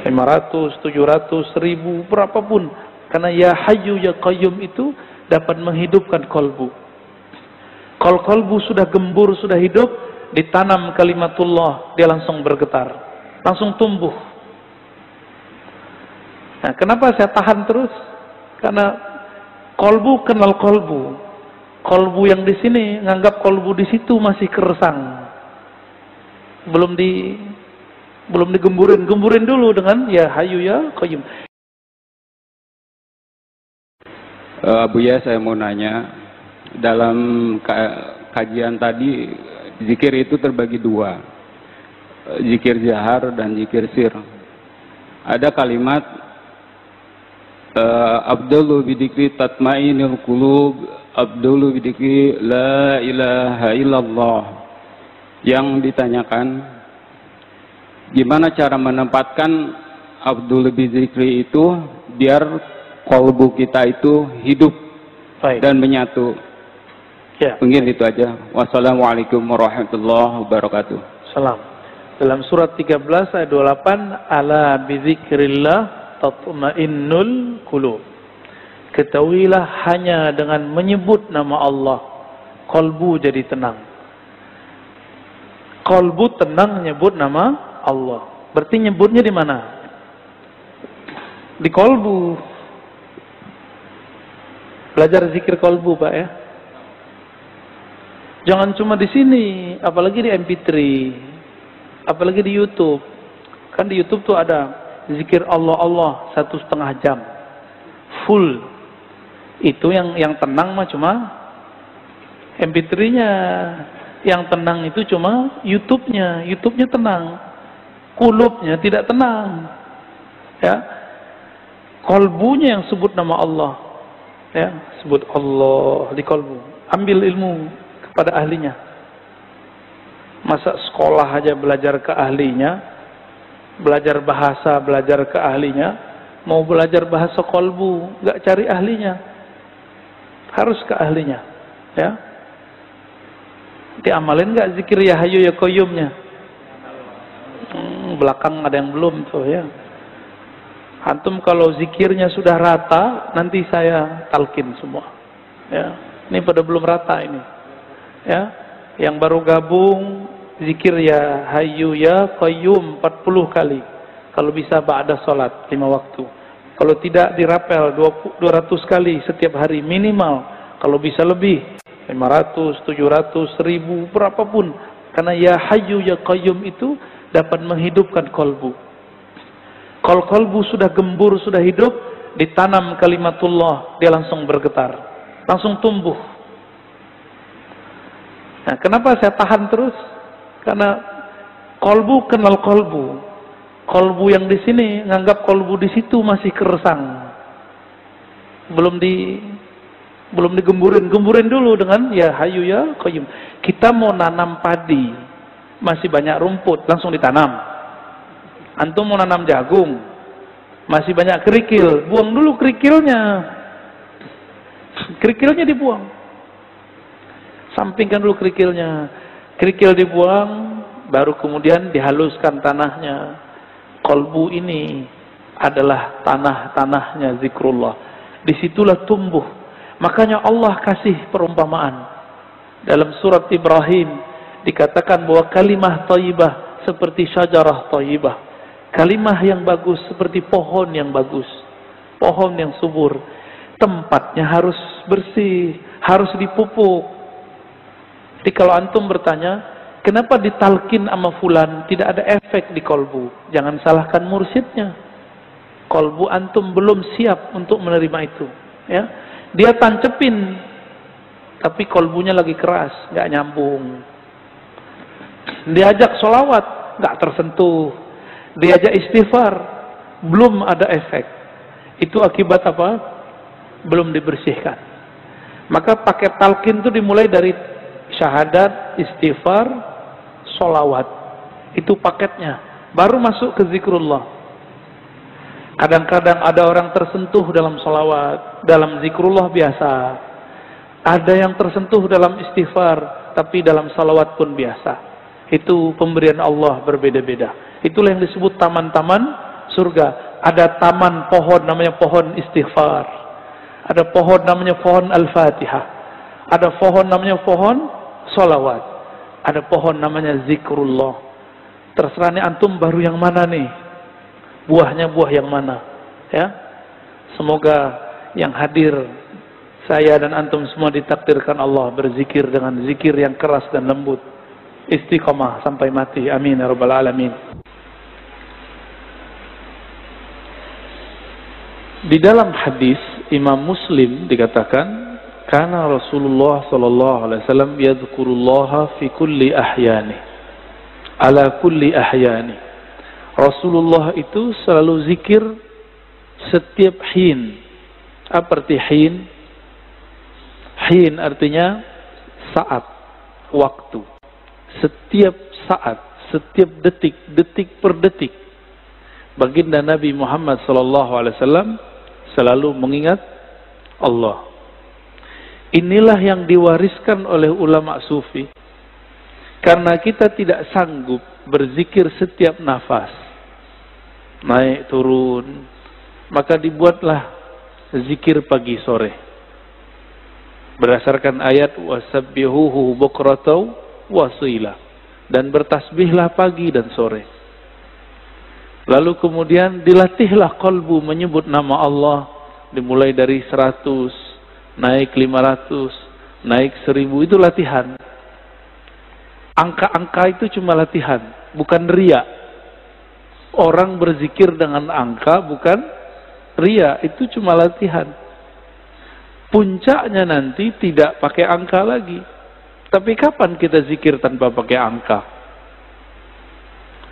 500, 700, 1000, berapapun. Karena ya Hayyu ya Qayyum itu dapat menghidupkan kolbu. Kalau kolbu sudah gembur, sudah hidup, ditanam kalimatullah, dia langsung bergetar, langsung tumbuh. Nah, kenapa saya tahan terus? Karena kolbu kenal kolbu. Kolbu yang di sini nganggap kolbu di situ masih kersang. Belum digemburin. Gemburin dulu dengan ya Hayyu ya Qayyum. Buya, saya mau nanya, dalam kajian tadi zikir itu terbagi dua, zikir jahar dan zikir sir. Ada kalimat Abdullu bidikri tatmainul qulub, Abdullu bidikri la ilaha illallah. Yang ditanyakan, gimana cara menempatkan Abdullu bidikri itu biar kolbu kita itu hidup dan menyatu. Ya. Mungkin itu aja. Wassalamualaikum warahmatullahi wabarakatuh. Salam. Dalam surat 13 ayat 28, ala bizikrillah tatma'innul qulub. Ketahuilah hanya dengan menyebut nama Allah, kolbu jadi tenang. Kolbu tenang nyebut nama Allah. Berarti nyebutnya di mana? Di kolbu. Belajar zikir kolbu, Pak, ya. Jangan cuma di sini, apalagi di MP3, apalagi di YouTube. Kan di YouTube tuh ada zikir Allah 1,5 jam full. Itu yang tenang mah cuma MP3-nya. Yang tenang itu cuma YouTube-nya. YouTube-nya tenang, kulubnya tidak tenang. Ya, kolbunya yang sebut nama Allah. Ya, sebut Allah di kolbu. Ambil ilmu kepada ahlinya. Masa sekolah aja belajar ke ahlinya, belajar bahasa belajar ke ahlinya, mau belajar bahasa kolbu nggak cari ahlinya, harus ke ahlinya. Ya, diamalin nggak zikir ya Hayyu ya Qayyumnya? Belakang ada yang belum tuh, ya. Antum kalau zikirnya sudah rata, nanti saya talkin semua. Ya, ini pada belum rata ini. Ya, yang baru gabung zikir ya Hayyu ya Qayyum 40 kali. Kalau bisa ba'da salat 5 waktu. Kalau tidak dirapel 200 kali setiap hari minimal. Kalau bisa lebih 500, 700, 1000, berapapun. Karena ya Hayyu ya Qayyum itu dapat menghidupkan kolbu. Kalau kolbu sudah gembur, sudah hidup, ditanam kalimatullah, dia langsung bergetar, langsung tumbuh. Nah, kenapa saya tahan terus? Karena kolbu kenal kolbu. Kolbu yang di sini nganggap kolbu di situ masih kersang. Belum digemburin. Gemburin dulu dengan ya Hayyu ya Qayyum. Kita mau nanam padi, masih banyak rumput, langsung ditanam. Antum mau nanam jagung, masih banyak kerikil, buang dulu kerikilnya. Kerikilnya dibuang. Sampingkan dulu kerikilnya. Kerikil dibuang, baru kemudian dihaluskan tanahnya. Kolbu ini adalah tanah-tanahnya zikrullah. Disitulah tumbuh. Makanya Allah kasih perumpamaan. Dalam surat Ibrahim dikatakan bahwa kalimah thayyibah seperti syajarah thayyibah. Kalimah yang bagus seperti pohon yang bagus, pohon yang subur. Tempatnya harus bersih, harus dipupuk. Jadi kalau antum bertanya, kenapa ditalkin sama fulan tidak ada efek di kolbu? Jangan salahkan mursyidnya. Kolbu antum belum siap untuk menerima itu. Ya, dia tancepin, tapi kolbunya lagi keras, nggak nyambung. Diajak sholawat, nggak tersentuh. Diajak istighfar, belum ada efek. Itu akibat apa? Belum dibersihkan. Maka paket talqin itu dimulai dari syahadat, istighfar, sholawat. Itu paketnya. Baru masuk ke zikrullah. Kadang-kadang ada orang tersentuh dalam sholawat, dalam zikrullah biasa. Ada yang tersentuh dalam istighfar, tapi dalam sholawat pun biasa. Itu pemberian Allah berbeda-beda. Itulah yang disebut taman-taman surga. Ada taman pohon namanya pohon istighfar. Ada pohon namanya pohon Al-Fatihah. Ada pohon namanya pohon sholawat. Ada pohon namanya zikrullah. Terserah nih antum baru yang mana nih? Buahnya buah yang mana? Ya. Semoga yang hadir, saya dan antum semua ditakdirkan Allah berzikir dengan zikir yang keras dan lembut. Istiqamah sampai mati. Amin ya rabbal alamin. Di dalam hadis Imam Muslim dikatakan, karena Rasulullah sallallahu alaihi wasallam yadhkurullaha fi kulli ahyani, ala kulli ahyani. Rasulullah itu selalu zikir setiap hin. Apa arti hin? Hin artinya saat, waktu. Setiap saat, setiap detik, detik per detik. Baginda Nabi Muhammad SAW selalu mengingat Allah. Inilah yang diwariskan oleh ulama sufi. Karena kita tidak sanggup berzikir setiap nafas. Naik turun. Maka dibuatlah zikir pagi sore. Berdasarkan ayat wasabbihuhu bukratan wasila, dan bertasbihlah pagi dan sore. Lalu kemudian dilatihlah qalbu menyebut nama Allah, dimulai dari 100, naik 500, naik 1000, itu latihan. Angka-angka itu cuma latihan, bukan riya. Orang berzikir dengan angka bukan riya, itu cuma latihan. Puncaknya nanti tidak pakai angka lagi. Tapi kapan kita zikir tanpa pakai angka?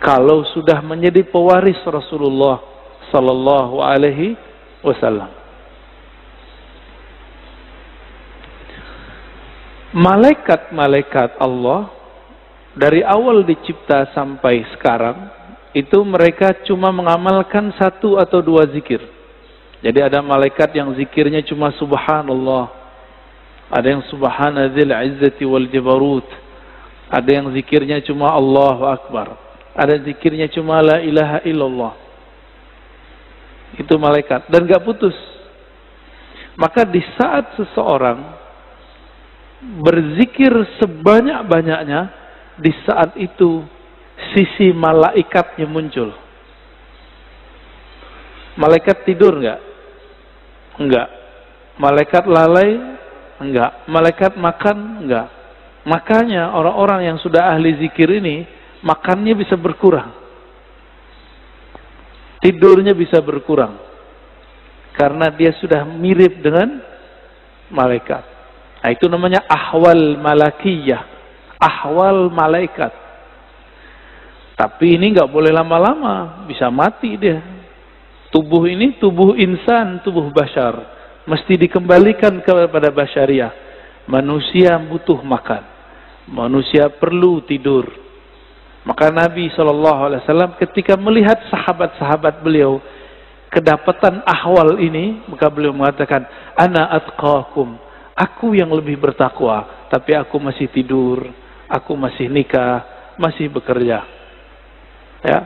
Kalau sudah menjadi pewaris Rasulullah sallallahu alaihi wasallam. Malaikat-malaikat Allah dari awal dicipta sampai sekarang itu mereka cuma mengamalkan 1 atau 2 zikir. Jadi ada malaikat yang zikirnya cuma subhanallah. Ada yang subhanadzil izzati wal jabarut. Ada yang zikirnya cuma Allahu Akbar. Ada zikirnya cuma la ilaha illallah. Itu malaikat. Dan gak putus. Maka di saat seseorang berzikir sebanyak-banyaknya, di saat itu sisi malaikatnya muncul. Malaikat tidur enggak? Enggak. Malaikat lalai? Enggak. Malaikat makan? Enggak. Makanya orang-orang yang sudah ahli zikir ini, makannya bisa berkurang. Tidurnya bisa berkurang. Karena dia sudah mirip dengan malaikat. Nah, itu namanya ahwal malakiyah. Ahwal malaikat. Tapi ini enggak boleh lama-lama. Bisa mati dia. Tubuh ini tubuh insan, tubuh bashar. Mesti dikembalikan kepada basyariah. Manusia butuh makan. Manusia perlu tidur. Maka Nabi SAW ketika melihat sahabat-sahabat beliau kedapatan ahwal ini, maka beliau mengatakan, ana atqakum, aku yang lebih bertakwa, tapi aku masih tidur, aku masih nikah, masih bekerja. Ya.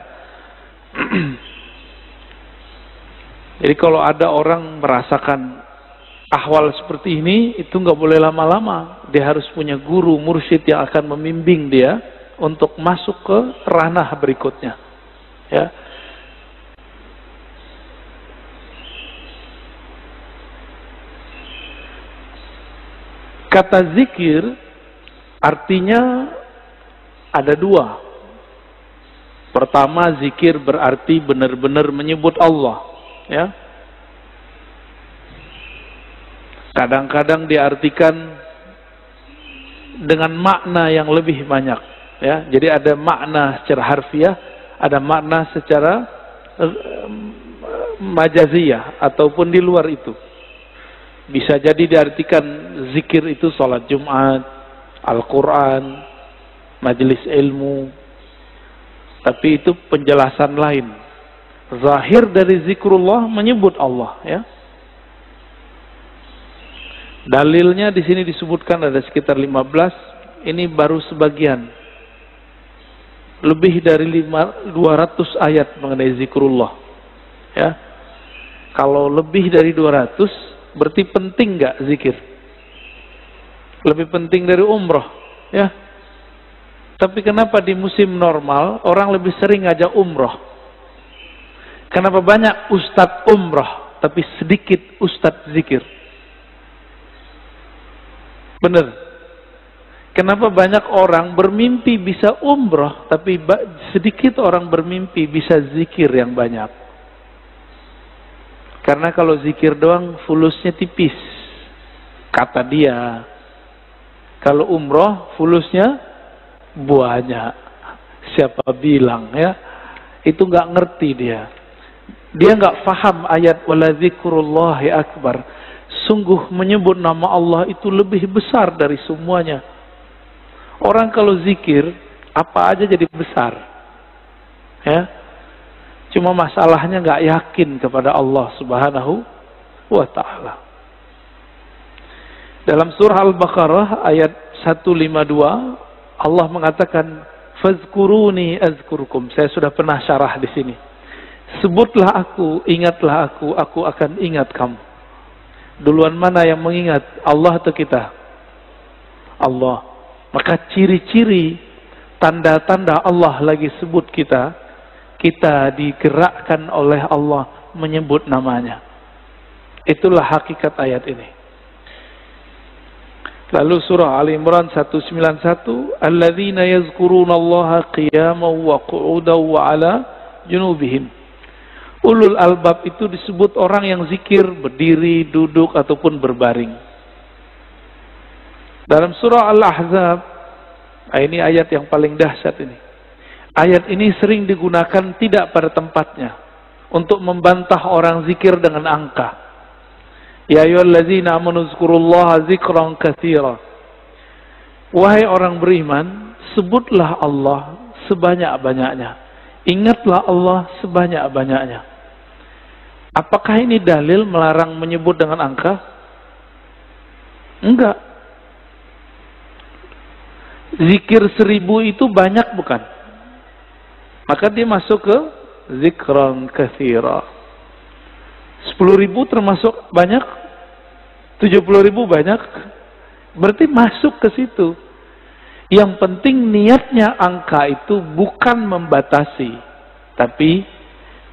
Jadi kalau ada orang merasakan ahwal seperti ini, itu nggak boleh lama-lama. Dia harus punya guru, mursyid yang akan membimbing dia untuk masuk ke ranah berikutnya. Ya. Kata zikir artinya ada 2. Pertama, zikir berarti benar-benar menyebut Allah. Ya. Kadang-kadang diartikan dengan makna yang lebih banyak. Ya. Jadi ada makna secara harfiah, ada makna secara majaziyah ataupun di luar itu. Bisa jadi diartikan zikir itu salat Jumat, Al-Quran, majelis ilmu. Tapi itu penjelasan lain. Zahir dari zikrullah menyebut Allah, ya. Dalilnya di sini disebutkan ada sekitar 15. Ini baru sebagian. Lebih dari 200 ayat mengenai zikrullah. Ya. Kalau lebih dari 200 berarti penting nggak zikir? Lebih penting dari umroh, ya. Tapi kenapa di musim normal orang lebih sering ngajak umroh? Kenapa banyak ustadz umroh tapi sedikit ustadz zikir? Bener. Kenapa banyak orang bermimpi bisa umroh tapi sedikit orang bermimpi bisa zikir yang banyak? Karena kalau zikir doang fulusnya tipis, kata dia. Kalau umroh fulusnya banyak. Siapa bilang, ya? Itu nggak ngerti dia. Dia nggak faham ayat wala dzikrullahi akbar. Sungguh menyebut nama Allah itu lebih besar dari semuanya. Orang kalau zikir apa aja jadi besar, ya. Cuma masalahnya nggak yakin kepada Allah Subhanahu wa Ta'ala. Dalam surah Al-Baqarah ayat 152 Allah mengatakan fazkuruni azkurkum. Saya sudah pernah syarah di sini. Sebutlah aku, ingatlah aku akan ingat kamu. Duluan mana yang mengingat? Allah atau kita? Allah. Maka ciri-ciri tanda-tanda Allah lagi sebut kita digerakkan oleh Allah menyebut namanya. Itulah hakikat ayat ini. Lalu surah Ali Imran 191, alladzina yazkurunallaha qiyaman wa qu'udan wa 'ala junubihim. Ulul albab itu disebut orang yang zikir berdiri, duduk ataupun berbaring. Dalam surah Al-Ahzab, ini ayat yang paling dahsyat ini. Ayat ini sering digunakan tidak pada tempatnya untuk membantah orang zikir dengan angka. Ya ayyuhallazina amanu dzkurullaha dzikran katsira. Wahai orang beriman, sebutlah Allah sebanyak-banyaknya. Ingatlah Allah sebanyak-banyaknya. Apakah ini dalil melarang menyebut dengan angka? Enggak. Zikir 1000 itu banyak bukan? Maka dia masuk ke zikran katsira. 10.000 termasuk banyak, 70.000 banyak, berarti masuk ke situ. Yang penting niatnya angka itu bukan membatasi, tapi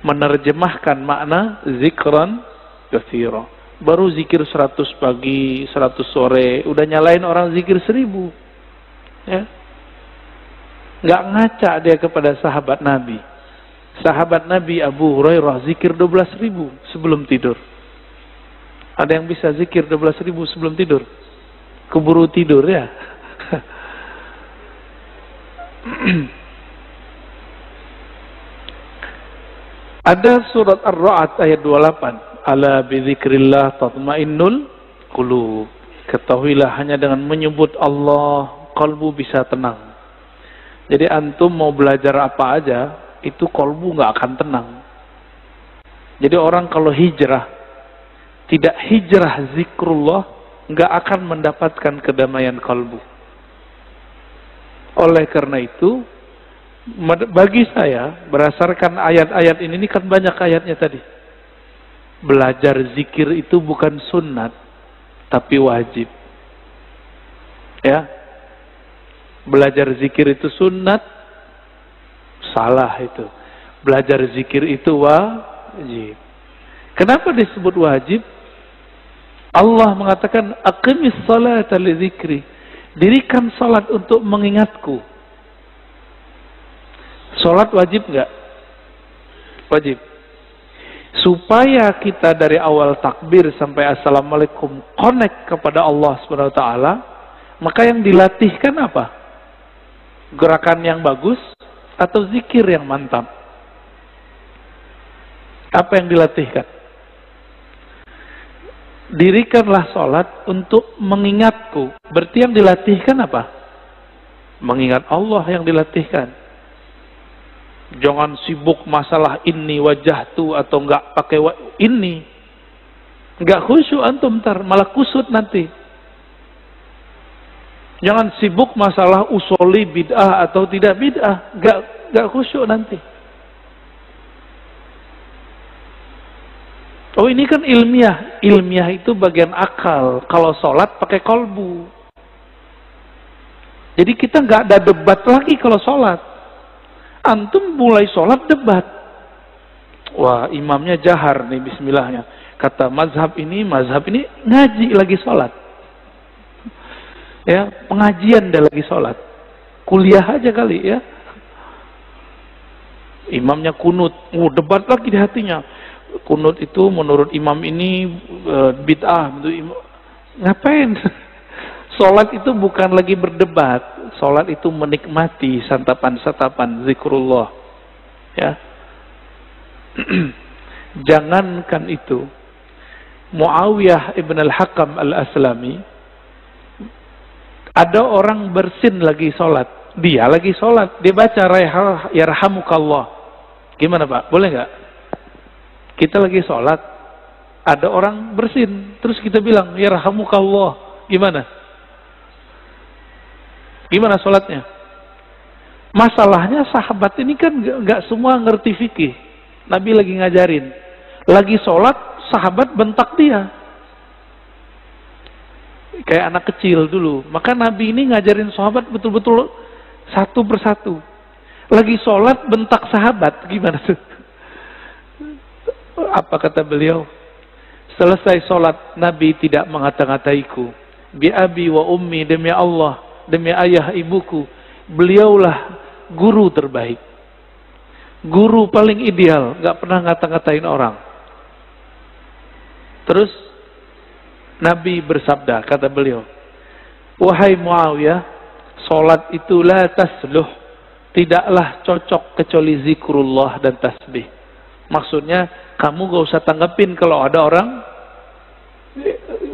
menerjemahkan makna zikran katsira. Baru zikir 100 pagi, 100 sore, udah nyalain orang zikir 1000. Ya. Nggak ngaca dia kepada sahabat Nabi. Sahabat Nabi Abu Hurairah zikir 12.000 sebelum tidur. Ada yang bisa zikir 12.000 sebelum tidur? Keburu tidur ya. Ada surat Ar-Ra'd ayat 28. Ala bidzikrillah tatmainnul qulub. Ketahuilah hanya dengan menyebut Allah kalbu bisa tenang. Jadi antum mau belajar apa aja, itu kalbu nggak akan tenang. Jadi orang kalau hijrah, tidak hijrah zikrullah, nggak akan mendapatkan kedamaian kalbu. Oleh karena itu, bagi saya, berdasarkan ayat-ayat ini kan banyak ayatnya tadi. Belajar zikir itu bukan sunnat, tapi wajib. Ya, belajar zikir itu sunnat, salah itu. Belajar zikir itu wajib. Kenapa disebut wajib? Allah mengatakan aqimis salata li dzikri. Dirikan salat untuk mengingatku. Salat wajib enggak? Wajib. Supaya kita dari awal takbir sampai assalamualaikum connect kepada Allah Subhanahu wa taala, maka yang dilatihkan apa? Gerakan yang bagus atau zikir yang mantap? Apa yang dilatihkan? Dirikanlah sholat untuk mengingatku. Berarti yang dilatihkan apa? Mengingat Allah yang dilatihkan. Jangan sibuk masalah ini wajahtu atau enggak pakai ini. Enggak khusyuk antum ntar, malah kusut nanti. Jangan sibuk masalah usoli bid'ah atau tidak bid'ah, enggak khusyuk nanti. Oh ini kan ilmiah. Ilmiah itu bagian akal. Kalau sholat pakai kolbu. Jadi kita nggak ada debat lagi kalau sholat. Antum mulai sholat debat. Wah imamnya jahar nih bismillahnya. Kata mazhab ini ngaji lagi sholat. Ya pengajian dia lagi sholat. Kuliah aja kali ya. Imamnya kunut. Debat lagi di hatinya. Kunut itu menurut imam ini bid'ah. Ngapain? Sholat itu bukan lagi berdebat. Sholat itu menikmati santapan-santapan zikrullah. Ya. Jangankan itu. Muawiyah ibn al-Hakam al-Aslami. Ada orang bersin lagi sholat. Dia lagi sholat. Dia baca yarhamukallah. Gimana Pak? Boleh nggak? Kita lagi sholat, ada orang bersin, terus kita bilang, yarhamukallah, gimana? Gimana sholatnya? Masalahnya sahabat ini kan nggak semua ngerti fikih. Nabi lagi ngajarin, lagi sholat, sahabat bentak dia. Kayak anak kecil dulu. Maka Nabi ini ngajarin sahabat betul-betul satu persatu. Lagi sholat, bentak sahabat, gimana tuh? Apa kata beliau? Selesai sholat, Nabi tidak mengata-ngataiku. Bi abi wa ummi, demi Allah, demi ayah ibuku. Beliaulah guru terbaik. Guru paling ideal, gak pernah ngata-ngatain orang. Terus Nabi bersabda, kata beliau, wahai Muawiyah, sholat itu la tasluh, tidaklah cocok kecuali zikrullah dan tasbih. Maksudnya kamu gak usah tanggapin kalau ada orang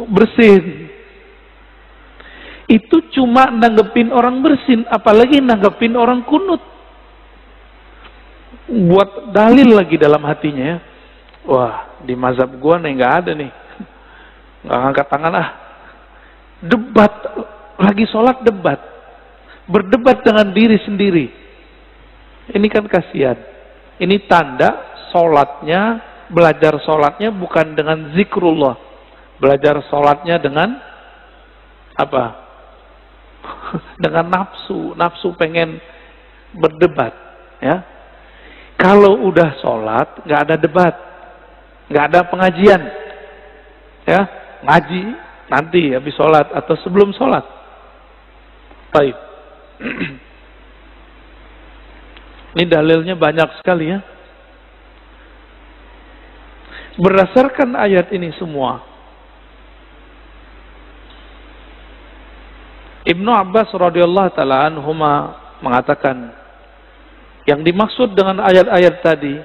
bersin. Itu cuma nanggepin orang bersin, apalagi nanggepin orang kunut. Buat dalil lagi dalam hatinya ya. Wah, di mazhab gua nih nggak ada nih. Nggak angkat tangan ah. Debat, lagi sholat debat. Berdebat dengan diri sendiri. Ini kan kasihan. Ini tanda sholatnya, belajar sholatnya bukan dengan zikrullah. Belajar sholatnya dengan apa? Dengan nafsu. Nafsu pengen berdebat. Ya. Kalau udah sholat, nggak ada debat. Nggak ada pengajian. Ya, ngaji nanti habis sholat atau sebelum sholat. Baik. Ini dalilnya banyak sekali ya. Berdasarkan ayat ini semua, Ibnu Abbas radhiyallahu taala anhuma mengatakan, yang dimaksud dengan ayat-ayat tadi,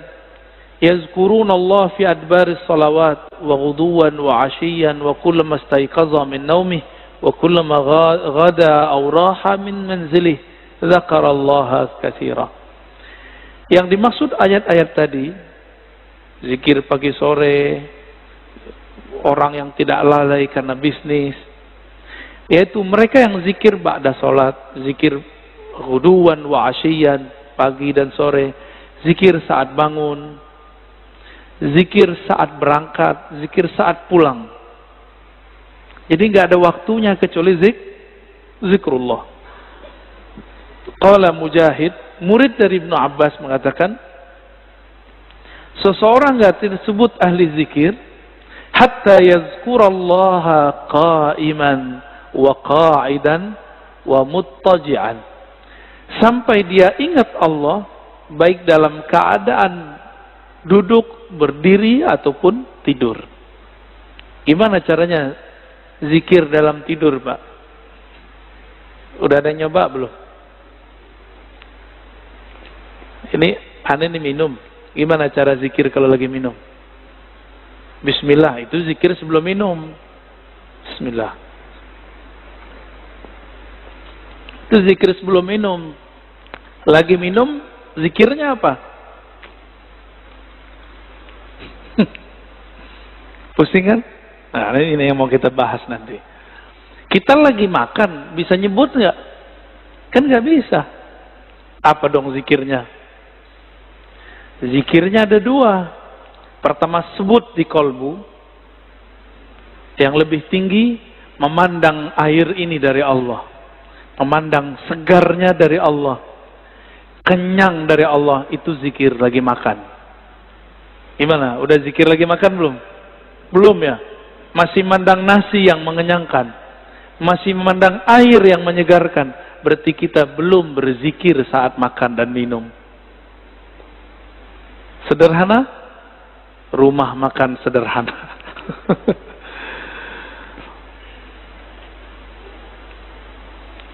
yazkurunallah fi adbaris salawat wa ghuduwan wa 'ashiyyan wa kullama istayqaza min naumih wa kullama ghada aw raha min manzilih dzakarallaha katsira. Yang dimaksud ayat-ayat tadi, zikir pagi sore, orang yang tidak lalai karena bisnis, yaitu mereka yang zikir ba'da salat, zikir ghuduwan wa 'ashiyyan, pagi dan sore, zikir saat bangun, zikir saat berangkat, zikir saat pulang. Jadi nggak ada waktunya kecuali zikrullah. Qala Mujahid, murid dari Ibnu Abbas mengatakan, seseorang nggak disebut ahli zikir hatta yazkurallaha qa'iman wa qa'idan wa muttaji'an. Sampai dia ingat Allah baik dalam keadaan duduk, berdiri ataupun tidur. Gimana caranya zikir dalam tidur, Pak? Udah ada yang nyoba belum? Ini minum. Gimana cara zikir kalau lagi minum? Bismillah, itu zikir sebelum minum. Bismillah. Itu zikir sebelum minum. Lagi minum, zikirnya apa? Pusing kan? Nah, ini yang mau kita bahas nanti. Kita lagi makan, bisa nyebut nggak? Kan nggak bisa. Apa dong zikirnya? Zikirnya ada dua. Pertama sebut di kolbu. Yang lebih tinggi, memandang air ini dari Allah. Memandang segarnya dari Allah. Kenyang dari Allah, itu zikir lagi makan. Gimana? Udah zikir lagi makan belum? Belum ya? Masih memandang nasi yang mengenyangkan. Masih memandang air yang menyegarkan. Berarti kita belum berzikir saat makan dan minum. Sederhana? Rumah makan sederhana.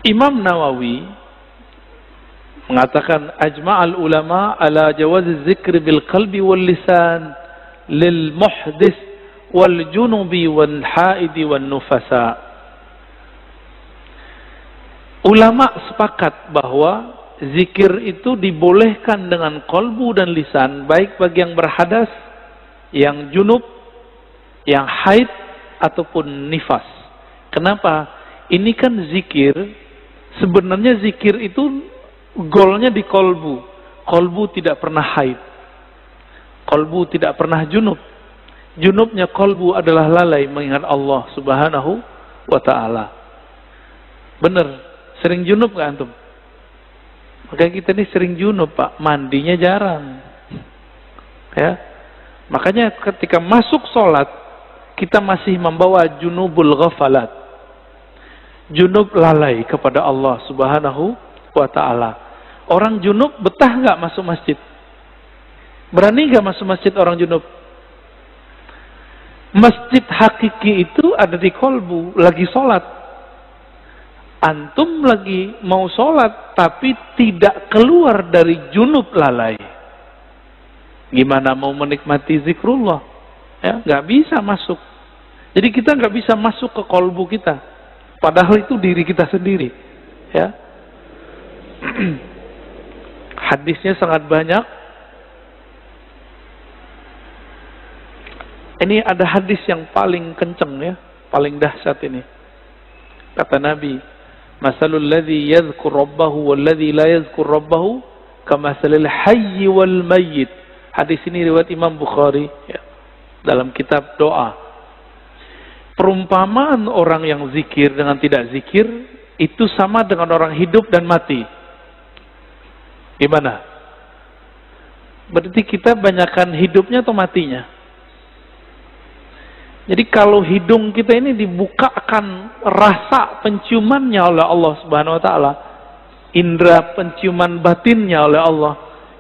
Imam Nawawi mengatakan ajma'al ulama ala jawaz zikr bil qalbi wal lisan lil muhdis wal junubi wal haidi wal nufasa. Ulama sepakat bahwa zikir itu dibolehkan dengan kolbu dan lisan, baik bagi yang berhadas, yang junub, yang haid ataupun nifas. Kenapa? Ini kan zikir. Sebenarnya zikir itu golnya di kolbu. Kolbu tidak pernah haid. Kolbu tidak pernah junub. Junubnya kolbu adalah lalai mengingat Allah subhanahu wa ta'ala. Benar. Sering junub gak antum? Makanya kita ini sering junub Pak. Mandinya jarang. Ya. Makanya ketika masuk sholat, kita masih membawa junubul ghafalat. Junub lalai kepada Allah subhanahu wa ta'ala. Orang junub betah nggak masuk masjid? Berani nggak masuk masjid orang junub? Masjid hakiki itu ada di kolbu, lagi sholat. Antum lagi mau sholat, tapi tidak keluar dari junub lalai. Gimana mau menikmati zikrullah? Ya, nggak bisa masuk. Jadi kita nggak bisa masuk ke kolbu kita. Padahal itu diri kita sendiri, ya. Hadisnya sangat banyak. Ini ada hadis yang paling kenceng ya, paling dahsyat ini. Kata Nabi, "Masalul ladzi yadhkur rabbahu wal ladzi la yadhkur rabbahu kamasalil hayy wal mayyit." Hadis ini riwayat Imam Bukhari ya, dalam kitab doa. Perumpamaan orang yang zikir dengan tidak zikir itu sama dengan orang hidup dan mati. Gimana? Berarti kita banyakkan hidupnya atau matinya? Jadi kalau hidung kita ini dibukakan rasa penciumannya oleh Allah Subhanahu wa taala, indera penciuman batinnya oleh Allah,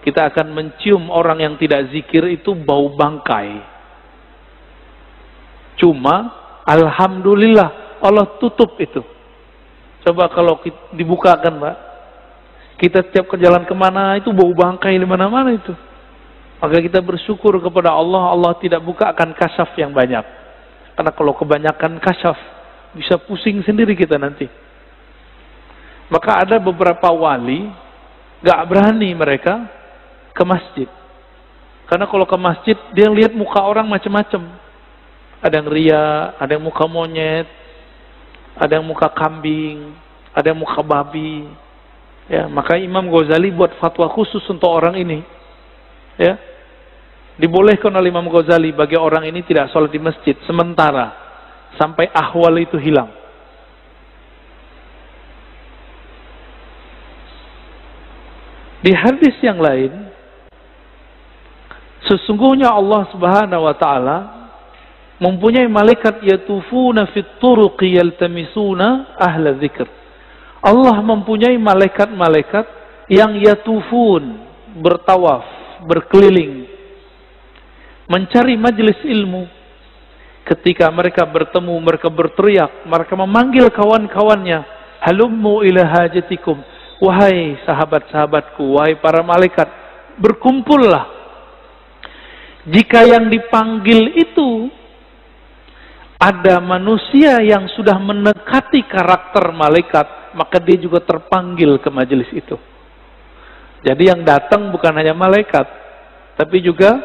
kita akan mencium orang yang tidak zikir itu bau bangkai. Cuma alhamdulillah Allah tutup itu. Coba kalau dibukakan Pak, kita setiap ke jalan kemana itu bau bangkai di mana-mana itu. Maka kita bersyukur kepada Allah, Allah tidak bukakan kasyaf yang banyak. Karena kalau kebanyakan kasyaf bisa pusing sendiri kita nanti. Maka ada beberapa wali gak berani mereka ke masjid. Karena kalau ke masjid dia lihat muka orang macam-macam. Ada yang ria, ada yang muka monyet, ada yang muka kambing, ada yang muka babi. Ya, maka Imam Ghazali buat fatwa khusus untuk orang ini. Ya. Dibolehkan oleh Imam Ghazali bagi orang ini tidak sholat di masjid sementara sampai ahwal itu hilang. Di hadis yang lain, sesungguhnya Allah Subhanahu wa taala mempunyai malaikat yatufuna fit turuqi yaltamisuna ahla dzikr. Allah mempunyai malaikat-malaikat yang yatufun, bertawaf, berkeliling, mencari majelis ilmu. Ketika mereka bertemu, mereka berteriak, mereka memanggil kawan-kawannya, halummu ila hajatikum, wahai sahabat-sahabatku, wahai para malaikat, berkumpullah. Jika yang dipanggil itu ada manusia yang sudah mendekati karakter malaikat, maka dia juga terpanggil ke majelis itu. Jadi yang datang bukan hanya malaikat, tapi juga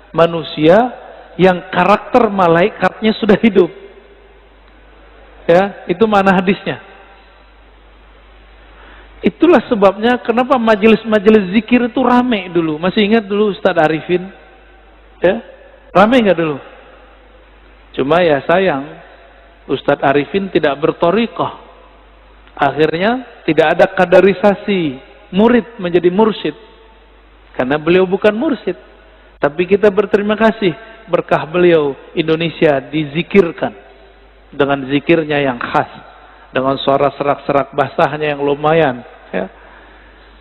manusia yang karakter malaikatnya sudah hidup. Ya, itu mana hadisnya. Itulah sebabnya kenapa majelis-majelis zikir itu rame dulu. Masih ingat dulu Ustaz Arifin? Ya, Ramai nggak dulu? Cuma ya sayang, Ustadz Arifin tidak berthariqah. Akhirnya tidak ada kaderisasi murid menjadi mursyid. Karena beliau bukan mursyid. Tapi kita berterima kasih, berkah beliau Indonesia dizikirkan dengan zikirnya yang khas, dengan suara serak-serak basahnya yang lumayan, ya.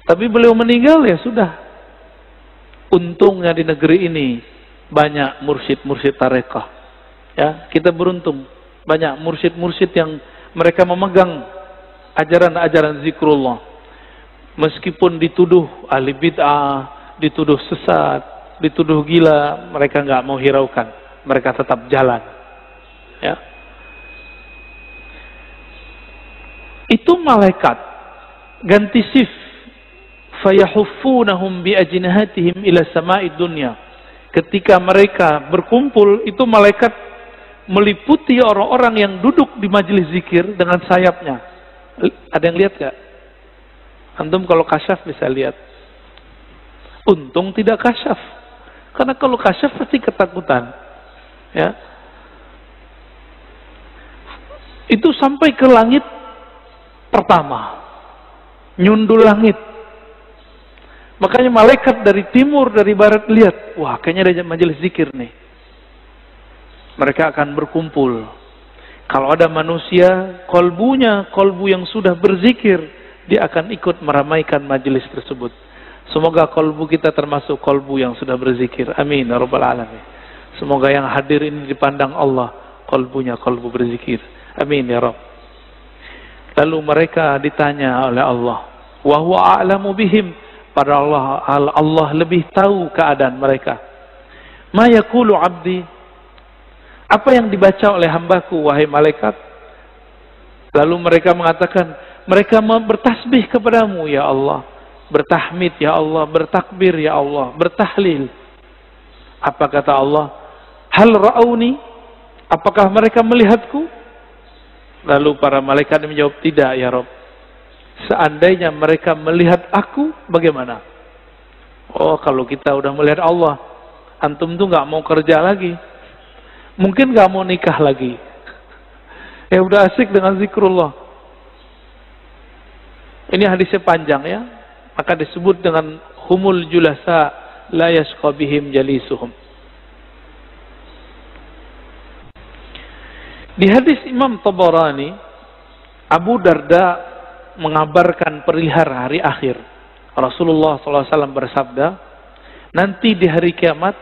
Tapi beliau meninggal, ya sudah. Untungnya di negeri ini banyak mursyid-mursyid tarekah, ya. Kita beruntung banyak mursyid-mursyid yang mereka memegang ajaran-ajaran zikrullah, meskipun dituduh ahli bid'ah, dituduh sesat, dituduh gila, mereka nggak mau hiraukan, mereka tetap jalan, ya. Itu malaikat ganti shift, fayahuffunahum biajnihatihim ila sama'id dunya. Ketika mereka berkumpul, itu malaikat meliputi orang-orang yang duduk di majelis zikir dengan sayapnya. Ada yang lihat gak? Antum kalau kasyaf bisa lihat. Untung tidak kasyaf, karena kalau kasyaf pasti ketakutan, ya. Itu sampai ke langit pertama, nyundul langit. Makanya malaikat dari timur, dari barat lihat, wah kayaknya ada majelis zikir nih. Mereka akan berkumpul. Kalau ada manusia, kolbu yang sudah berzikir, dia akan ikut meramaikan majelis tersebut. Semoga kolbu kita termasuk kolbu yang sudah berzikir. Amin ya rabbal alamin. Semoga yang hadir ini dipandang Allah, kolbunya kolbu berzikir. Amin ya rabb. Lalu mereka ditanya oleh Allah, wa huwa a'lamu bihim, pada Allah lebih tahu keadaan mereka. Ma yaqulu 'abdi, apa yang dibaca oleh hambaku wahai malaikat? Lalu mereka mengatakan, mereka bertasbih kepadamu ya Allah, bertahmid ya Allah, bertakbir ya Allah, bertahlil. Apa kata Allah? Hal ra'auni, apakah mereka melihatku? Lalu para malaikat menjawab, tidak ya Rabb. Seandainya mereka melihat aku, bagaimana? Oh, kalau kita udah melihat Allah, antum tuh nggak mau kerja lagi, mungkin nggak mau nikah lagi, ya udah asik dengan zikrullah. Ini hadisnya panjang, ya, maka disebut dengan humul julasa la yashqa bihim jalisuhum. Di hadis Imam Tabarani, Abu Darda mengabarkan perihal hari akhir. Rasulullah SAW bersabda, nanti di hari kiamat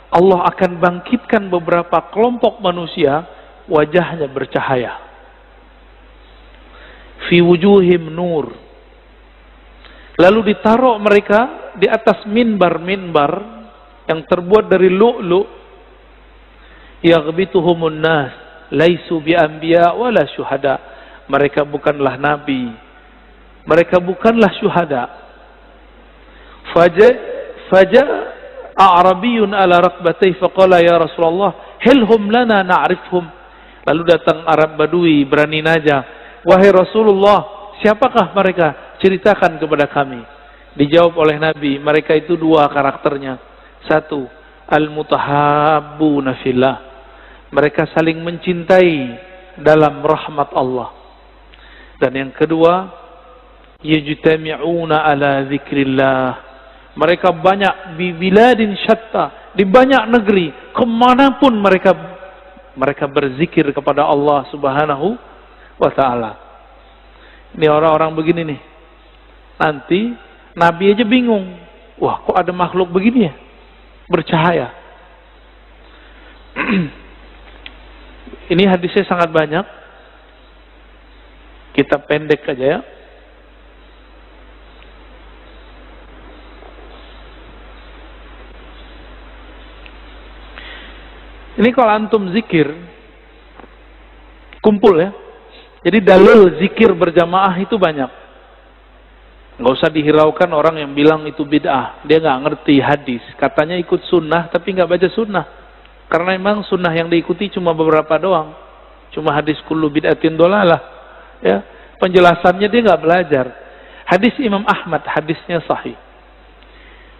Allah akan bangkitkan beberapa kelompok manusia, wajahnya bercahaya. Fi wujuhim nur. Lalu ditaruh mereka di atas minbar-minbar yang terbuat dari lu'lu'. Yaghbituhumun nas, laisu bi anbiya wala syuhada. Mereka bukanlah nabi, mereka bukanlah syuhada. Faja a'rabiyun ala rakbatayhi faqala ya Rasulullah hilhum lana na'rifhum. Lalu datang Arab Badui berani naja, wahai Rasulullah, siapakah mereka? Ceritakan kepada kami. Dijawab oleh Nabi, mereka itu dua karakternya. Satu, al-mutahabbuna fillah, mereka saling mencintai dalam rahmat Allah. Dan yang kedua, yajtami'una ala zikrillah, mereka banyak di biladin syatta, di banyak negeri, kemanapun mereka berzikir kepada Allah Subhanahu wa ta'ala. Ini orang-orang begini nih, nanti Nabi aja bingung, wah kok ada makhluk begini ya, bercahaya. Ini hadisnya sangat banyak, kita pendek aja ya. Ini kalau antum zikir, kumpul ya. Jadi dalil zikir berjamaah itu banyak. Nggak usah dihiraukan orang yang bilang itu bid'ah. Dia nggak ngerti hadis. Katanya ikut sunnah tapi nggak baca sunnah. Karena memang sunnah yang diikuti cuma beberapa doang. Cuma hadis kullu bid'atin dolalah. Ya, penjelasannya dia nggak belajar. Hadis Imam Ahmad, hadisnya sahih.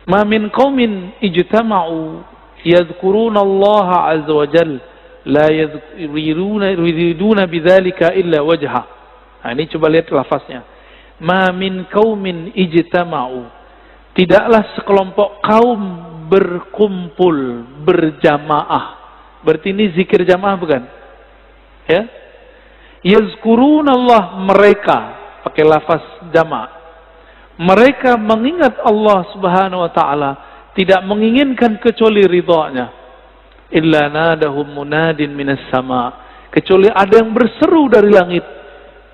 Ma min qaumin ijtama'u Yadhkurunallaha azza wa jalla la yuriduna bidzalika illa wajha. Nah, ini coba lihat lafaznya. Ma min qaumin ijtama'u. Tidaklah sekelompok kaum berkumpul, berjamaah. Berarti ini zikir jamaah bukan? Ya. Yazkurunallah, mereka pakai lafaz jamaah. Mereka mengingat Allah Subhanahu wa taala, tidak menginginkan kecuali ridha-Nya. Illa nadahum munadin minas sama. Kecuali ada yang berseru dari langit.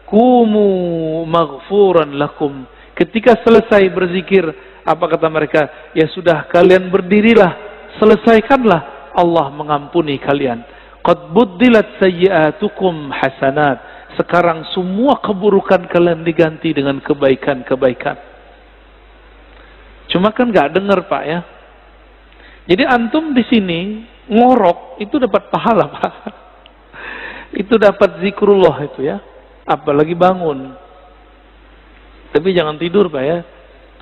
Kumu maghfuran lakum. Ketika selesai berzikir, apa kata mereka? Ya sudah, kalian berdirilah, selesaikanlah, Allah mengampuni kalian. Qad buddilat sayyi'atukum hasanat. Sekarang semua keburukan kalian diganti dengan kebaikan-kebaikan. Cuma kan nggak dengar Pak ya. Jadi antum di sini ngorok itu dapat pahala Pak. Itu dapat zikrullah itu ya. Apalagi bangun. Tapi jangan tidur Pak ya.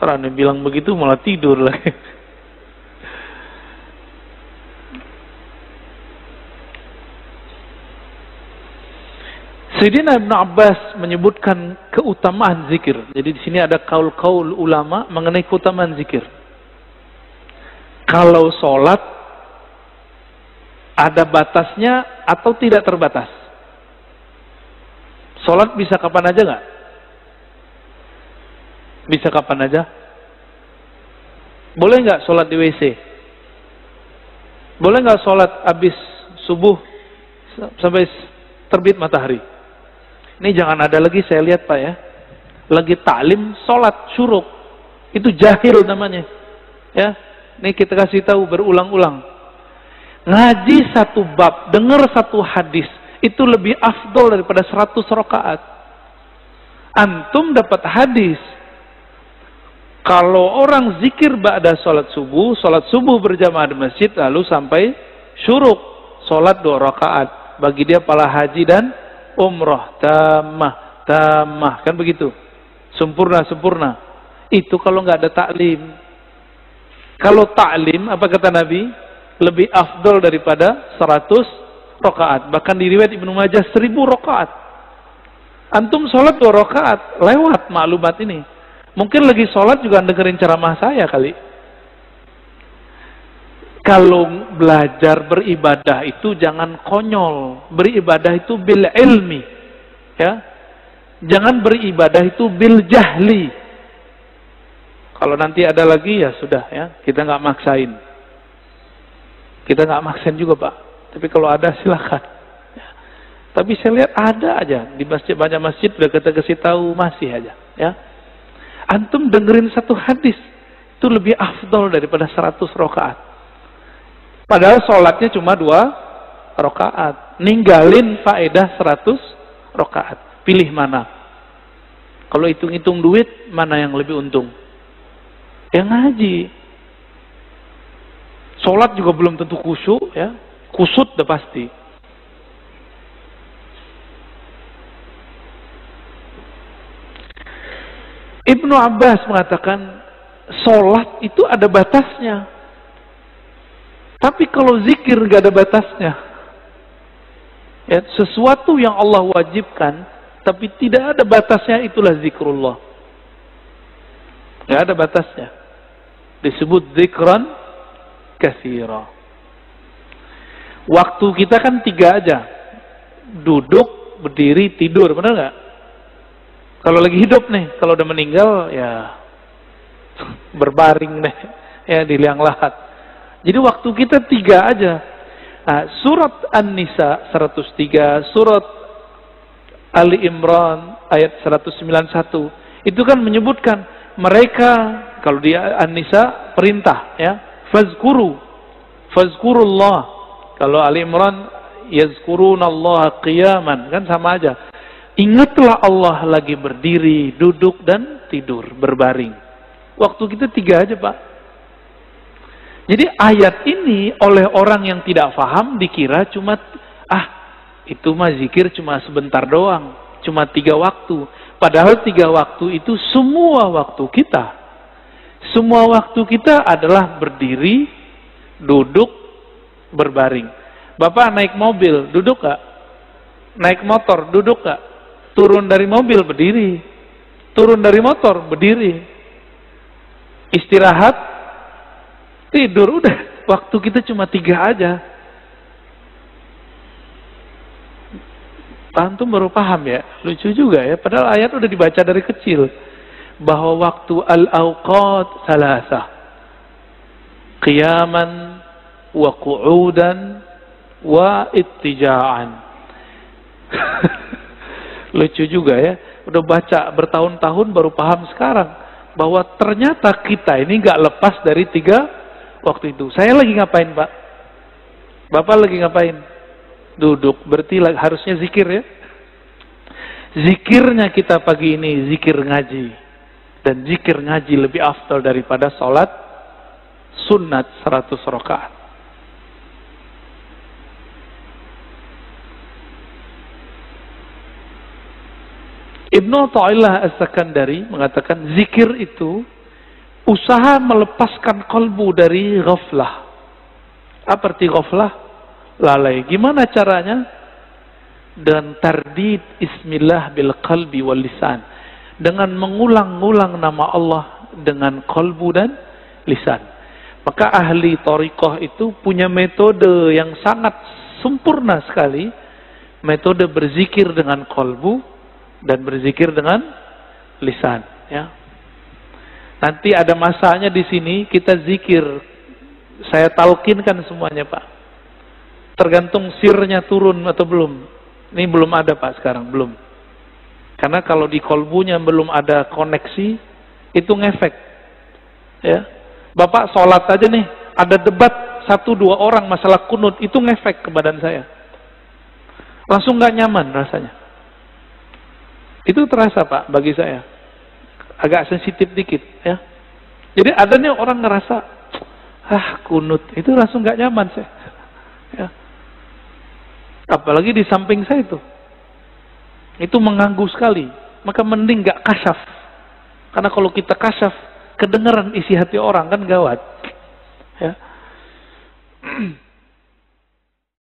Karena bilang begitu malah tidur lagi. Sayyidina Ibn Abbas menyebutkan keutamaan zikir. Jadi di sini ada kaul-kaul ulama mengenai keutamaan zikir. Kalau sholat ada batasnya atau tidak terbatas? Sholat bisa kapan aja nggak? Bisa kapan aja? Boleh nggak sholat di WC? Boleh nggak sholat habis subuh sampai terbit matahari? Ini jangan ada lagi saya lihat Pak ya. Lagi taklim sholat syuruk. Itu jahil namanya. Ya, ini kita kasih tahu berulang-ulang. Ngaji satu bab, dengar satu hadis, itu lebih afdol daripada 100 rakaat. Antum dapat hadis. Kalau orang zikir ba'da sholat subuh berjamaah di masjid, lalu sampai syuruk, sholat 2 rakaat. Bagi dia pahala haji dan umrah tamah, kan begitu, sempurna. Itu kalau nggak ada taklim. Kalau taklim, apa kata Nabi, lebih afdol daripada 100 rakaat. Bahkan di riwayat Ibnu Majah 1000 rakaat. Antum sholat 2 rakaat, lewat maklumat ini. Mungkin lagi sholat juga dengerin ceramah saya kali. Kalau belajar beribadah itu jangan konyol. Beribadah itu bil ilmi. Ya. Jangan beribadah itu bil jahli. Kalau nanti ada lagi ya sudah ya, kita nggak maksain. Kita nggak maksain juga Pak. Tapi kalau ada silakan. Ya. Tapi saya lihat ada aja di masjid, banyak masjid udah kita kasih tahu masih aja. Ya. Antum dengerin satu hadis itu lebih afdol daripada 100 rakaat. Padahal sholatnya cuma 2 rakaat. Ninggalin faedah 100 rakaat. Pilih mana? Kalau hitung-hitung duit, mana yang lebih untung? Ya ngaji. Sholat juga belum tentu khusyuk ya. Kusut udah pasti. Ibnu Abbas mengatakan, sholat itu ada batasnya. Tapi kalau zikir gak ada batasnya. Ya, sesuatu yang Allah wajibkan, tapi tidak ada batasnya, itulah zikrullah. Gak ada batasnya. Disebut zikran katsira. Waktu kita kan 3 aja. Duduk, berdiri, tidur, benar gak? Kalau lagi hidup nih, kalau udah meninggal, ya berbaring deh, ya di liang lahat. Jadi waktu kita 3 aja. Nah, surat An-Nisa 103, surat Ali Imran ayat 191, itu kan menyebutkan mereka, kalau di An-Nisa perintah ya, fazkurullah. Kalau Ali Imran yazkurunallaha qiyaman, kan sama aja. Ingatlah Allah lagi berdiri, duduk dan tidur, berbaring. Waktu kita 3 aja Pak. Jadi ayat ini oleh orang yang tidak paham dikira cuma, itu mah zikir cuma sebentar doang. Cuma 3 waktu. Padahal 3 waktu itu semua waktu kita. Semua waktu kita adalah berdiri, duduk, berbaring. Bapak naik mobil, duduk gak? Naik motor, duduk gak? Turun dari mobil, berdiri. Turun dari motor, berdiri. Istirahat, tidur, udah. Waktu kita cuma 3 aja. Antum baru paham ya? Lucu juga ya, padahal ayat udah dibaca dari kecil. Bahwa waktu al-awqat salasah. Qiyaman, wa qu'udan, wa ittija'an. Lucu juga ya, udah baca bertahun-tahun baru paham sekarang bahwa ternyata kita ini gak lepas dari 3 waktu itu. Saya lagi ngapain, Pak? Bapak lagi ngapain? Duduk, berarti harusnya zikir ya. Zikirnya kita pagi ini zikir ngaji, dan zikir ngaji lebih afdal daripada sholat sunat 100 rakaat. Ibnu Athaillah As-Sakandari mengatakan zikir itu usaha melepaskan kalbu dari ghaflah. Apa arti ghaflah? Lalai. Gimana caranya? Dan tardid ismillah bil qalbi wal lisan. Dengan mengulang-ulang nama Allah dengan kalbu dan lisan. Maka ahli thariqah itu punya metode yang sangat sempurna sekali. Metode berzikir dengan kalbu dan berzikir dengan lisan, ya. Nanti ada masanya di sini kita zikir. Saya talkinkan semuanya, Pak. Tergantung sirnya turun atau belum. Ini belum ada, Pak, sekarang belum. Karena kalau di kolbunya belum ada koneksi, itu ngefek. Ya. Bapak sholat aja nih, ada debat 1-2 orang masalah kunut, itu ngefek ke badan saya. Langsung nggak nyaman rasanya. Itu terasa, Pak, bagi saya. Agak sensitif dikit, ya. Jadi ada nih orang ngerasa, kunut, itu langsung nggak nyaman saya. Ya. Apalagi di samping saya itu mengganggu sekali. Maka mending nggak kasyaf. Karena kalau kita kasyaf, kedengaran isi hati orang kan gawat. Ya.